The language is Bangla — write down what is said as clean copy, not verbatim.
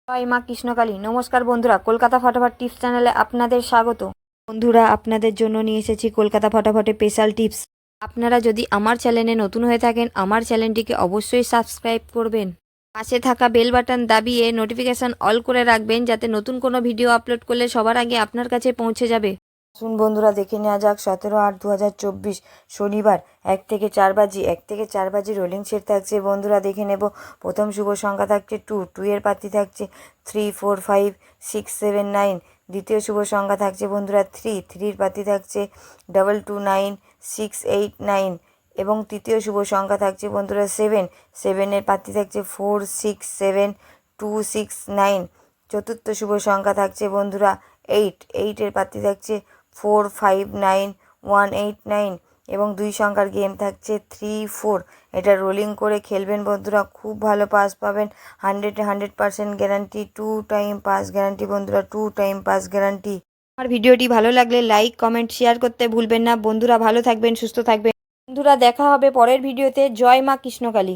জয় মা কৃষ্ণকালী। নমস্কার বন্ধুরা, কলকাতা ফটাফট টিপস চ্যানেলে আপনাদের স্বাগত। বন্ধুরা, আপনাদের জন্য নিয়ে এসেছি কলকাতা ফটাফটে স্পেশাল টিপস। আপনারা যদি আমার চ্যানেলে নতুন হয়ে থাকেন, আমার চ্যানেলটিকে অবশ্যই সাবস্ক্রাইব করবেন। পাশে থাকা বেল বাটন দাবিয়ে নোটিফিকেশন অল করে রাখবেন, যাতে নতুন কোনো ভিডিও আপলোড করলে সবার আগে আপনার কাছে পৌঁছে যাবে। শুন বন্ধুরা, দেখে নেওয়া যাক 17/8/2024 শনিবার 1 থেকে 4 বাজি রোলিং সেট থাকছে। বন্ধুরা দেখে নেব। প্রথম শুভ সংখ্যা থাকছে 2 এর পাত্রী থাকছে 3 4 5 6 7 9। দ্বিতীয় শুভ সংখ্যা থাকছে বন্ধুরা 3 এর পাত্রী থাকছে 2 2 9 6 8 9। এবং তৃতীয় শুভ সংখ্যা থাকছে বন্ধুরা 7 এর পাত্রী থাকছে 4 6 7 2 6 9। চতুর্থ শুভ সংখ্যা থাকছে বন্ধুরা 8 এর পাত্রী থাকছে 4 5 9 1 8 9। এবং 2 সংখ্যার গেম থাকছে 3 4। এটা রোলিং করে খেলবেন বন্ধুরা, খুব ভালো পাস পাবেন। 100% গ্যারান্টি, 2 টাইম পাস গ্যারান্টি বন্ধুরা, 2 টাইম পাস গ্যারান্টি। আমার ভিডিওটি ভালো লাগলে লাইক কমেন্ট শেয়ার করতে ভুলবেন না। বন্ধুরা ভালো থাকবেন, সুস্থ থাকবেন। বন্ধুরা দেখা হবে পরের ভিডিওতে। জয় মা কৃষ্ণকালী।